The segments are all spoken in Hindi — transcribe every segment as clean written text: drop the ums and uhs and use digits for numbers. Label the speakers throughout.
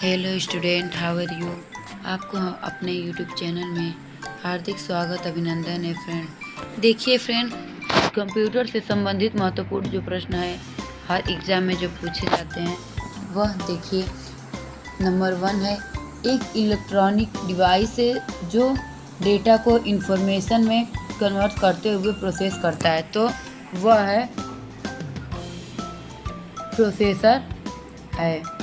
Speaker 1: Hello student, how are you. आपको अपने यूट्यूब चैनल में हार्दिक स्वागत अभिनंदन है फ्रेंड। देखिए फ्रेंड, कंप्यूटर से संबंधित महत्वपूर्ण जो प्रश्न है हर एग्ज़ाम में जो पूछे जाते हैं वह देखिए नंबर 1 है, एक इलेक्ट्रॉनिक डिवाइस है जो डेटा को इंफॉर्मेशन में कन्वर्ट करते हुए प्रोसेस करता है, तो वह है प्रोसेसर है।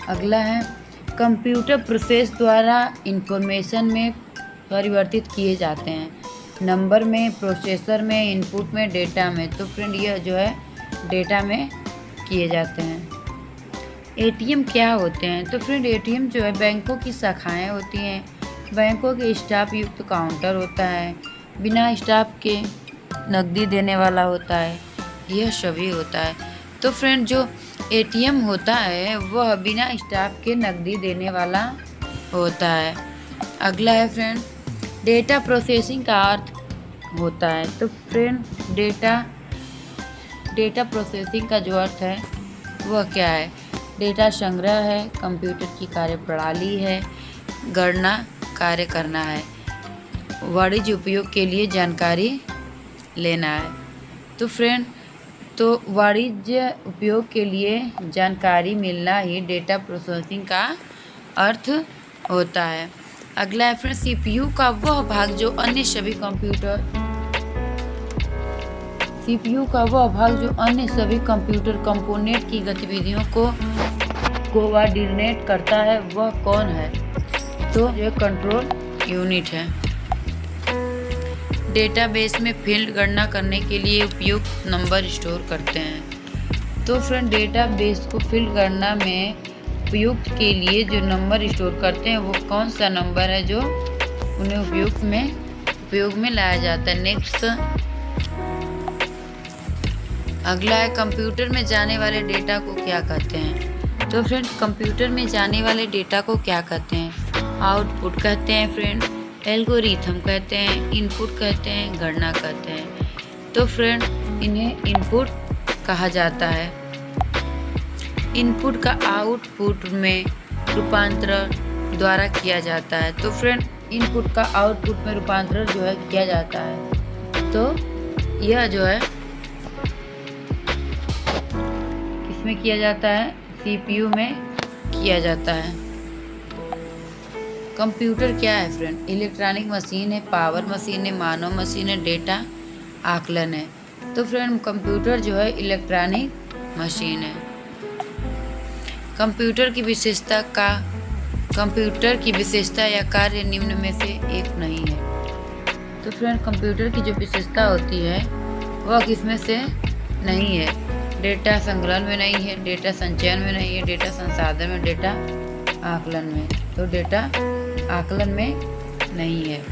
Speaker 1: अगला है, कंप्यूटर प्रोसेस द्वारा इंफॉर्मेशन में परिवर्तित किए जाते हैं, नंबर में, प्रोसेसर में, इनपुट में, डेटा में। तो फ्रेंड यह जो है डेटा में किए जाते हैं। एटीएम क्या होते हैं? तो फ्रेंड एटीएम जो है बैंकों की शाखाएं होती हैं, बैंकों के स्टाफ युक्त काउंटर होता है, बिना स्टाफ के नकदी देने वाला होता है, यह सभी होता है। तो फ्रेंड जो एटीएम होता है वह बिना स्टाफ के नकदी देने वाला होता है। अगला है फ्रेंड, डेटा प्रोसेसिंग का अर्थ होता है। तो फ्रेंड डेटा प्रोसेसिंग का जो अर्थ है वह क्या है? डेटा संग्रह है, कंप्यूटर की कार्यप्रणाली है, गणना कार्य करना है, वाणिज्य उपयोग के लिए जानकारी लेना है। तो फ्रेंड वाणिज्य उपयोग के लिए जानकारी मिलना ही डेटा प्रोसेसिंग का अर्थ होता है। अगला है फ्रेंड, सीपीयू का वह भाग जो अन्य सभी कंप्यूटर कंपोनेंट की गतिविधियों को कोऑर्डिनेट करता है, वह कौन है? तो यह कंट्रोल यूनिट है। डेटाबेस में फील्ड गणना करने के लिए उपयुक्त नंबर स्टोर करते हैं। तो फ्रेंड डेटाबेस को फील्ड गणना में उपयुक्त के लिए जो नंबर स्टोर करते हैं वो कौन सा नंबर है जो उन्हें उपयोग में लाया जाता है। नेक्स्ट अगला है, कंप्यूटर में जाने वाले डेटा को क्या कहते हैं? तो फ्रेंड कंप्यूटर में जाने वाले डेटा को क्या कहते हैं? आउटपुट कहते हैं फ्रेंड, एल्गोरिथम कहते हैं, इनपुट कहते हैं, गणना कहते हैं। तो फ्रेंड इन्हें इनपुट कहा जाता है। इनपुट का आउटपुट में रूपांतरण द्वारा किया जाता है। तो फ्रेंड इनपुट का आउटपुट में रूपांतरण जो है किया जाता है। तो यह जो है किसमें किया जाता है? सीपीयू में किया जाता है। कंप्यूटर क्या है फ्रेंड? इलेक्ट्रॉनिक मशीन है, पावर मशीन है, मानव मशीन है, डेटा आकलन है। तो फ्रेंड कंप्यूटर जो है इलेक्ट्रॉनिक मशीन है। कंप्यूटर की विशेषता या कार्य निम्न में से एक नहीं है। तो फ्रेंड कंप्यूटर की जो विशेषता होती है वह किसमें से नहीं है? डेटा संग्रहण में नहीं है, डेटा संचयन में नहीं है, डेटा संसाधन में, डेटा आकलन में। तो डेटा आकलन में नहीं है।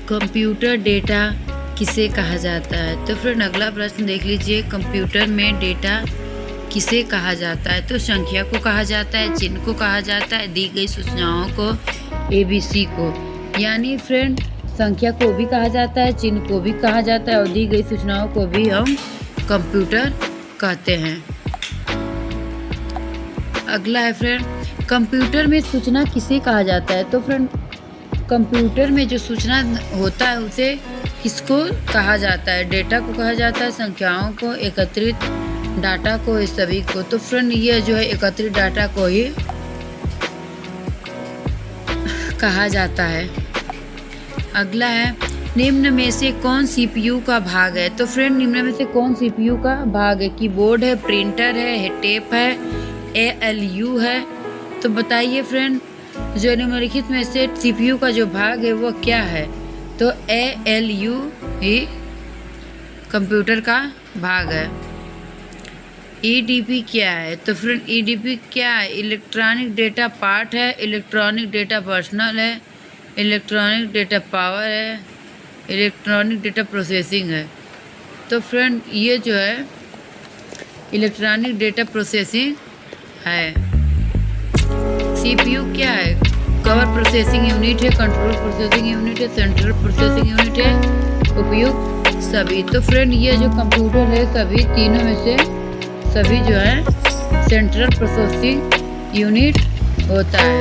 Speaker 1: कंप्यूटर डेटा किसे कहा जाता है? तो फिर अगला प्रश्न देख लीजिए, कंप्यूटर में डेटा किसे कहा जाता है? तो संख्या को कहा जाता है, चिन्ह को कहा जाता है, दी गई सूचनाओं को, ABC को। यानी फ्रेंड संख्या को भी कहा जाता है, चिन्ह को भी कहा जाता है और दी गई सूचनाओं को भी हम कंप्यूटर कहते हैं। अगला है फ्रेंड, कंप्यूटर में सूचना किसे कहा जाता है? तो फ्रेंड कंप्यूटर में जो सूचना होता है उसे किसको कहा जाता है? डेटा को कहा जाता है, संख्याओं को, एकत्रित डाटा को, इस सभी को। तो फ्रेंड ये जो है एकत्रित डाटा को ही कहा जाता है। अगला है, निम्न में से कौन सीपीयू का भाग है? तो फ्रेंड निम्न में से कौन सीपीयू का भाग है? कीबोर्ड है, प्रिंटर है, टेप है, ALU है। तो बताइए फ्रेंड जो निम्नलिखित में से सीपीयू का जो भाग है वो क्या है? तो ALU ही कंप्यूटर का भाग है। EDP क्या है? तो फ्रेंड EDP क्या है? इलेक्ट्रॉनिक डेटा पार्ट है, इलेक्ट्रॉनिक डेटा पर्सनल है, इलेक्ट्रॉनिक डेटा पावर है, इलेक्ट्रॉनिक डेटा प्रोसेसिंग है। तो फ्रेंड ये जो है इलेक्ट्रॉनिक डेटा प्रोसेसिंग है। सीपीयू क्या है? कवर प्रोसेसिंग यूनिट है, कंट्रोल प्रोसेसिंग यूनिट है, सेंट्रल प्रोसेसिंग यूनिट है, उपयुक्त सभी। तो फ्रेंड ये जो कंप्यूटर है सभी तीनों में से सभी जो है सेंट्रल प्रोसेसिंग यूनिट होता है।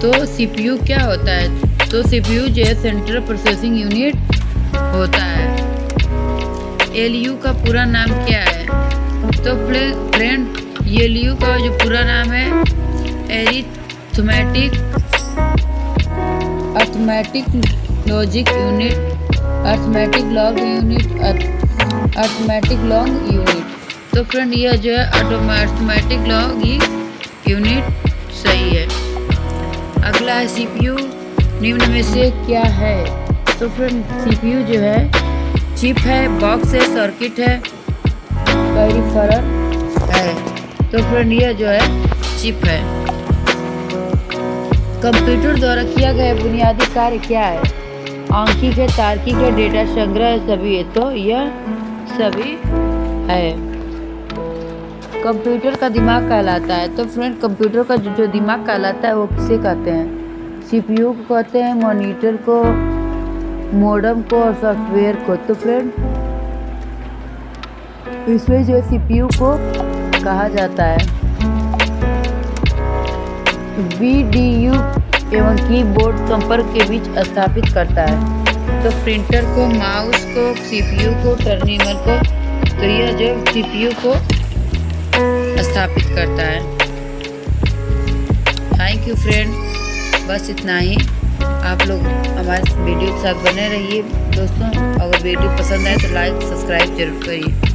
Speaker 1: तो सीपीयू क्या होता है? तो सीपीयू जो है सेंट्रल प्रोसेसिंग यूनिट होता है। एलयू का पूरा नाम क्या है? तो फ्रेंड एलयू का जो पूरा नाम है arithmetic logic unit, arithmetic long unit. तो फ्रेंड यह जो है अरिथमेटिक लॉन्ग यूनिट सही है। अगला है सीपीयू निम्न में से क्या है? तो फ्रेंड सीपीयू जो है चिप है, बॉक्स है, सर्किट है, पेरिफेरल है। तो फ्रेंड यह जो है चिप है। कंप्यूटर द्वारा किया गया बुनियादी कार्य क्या है? आंकिक है, तार्किक है, डेटा संग्रह है, सभी है। तो यह सभी है। कंप्यूटर का दिमाग कहलाता है। तो फ्रेंड कंप्यूटर का जो दिमाग कहलाता है वो किसे कहते हैं? सीपीयू को कहते हैं, मॉनिटर को, मोडेम को और सॉफ्टवेयर को। तो फ्रेंड इसमें जो सीपीयू को कहा जाता है। वीडीयू एवं कीबोर्ड संपर्क के बीच स्थापित करता है। तो प्रिंटर को, माउस को, सीपीयू को, टर्मिनल को, तो यह जो सीपीयू को स्थापित करता है। थैंक यू फ्रेंड, बस इतना ही। आप लोग हमारे वीडियो के साथ बने रहिए दोस्तों। अगर वीडियो पसंद आए तो लाइक सब्सक्राइब जरूर करिए।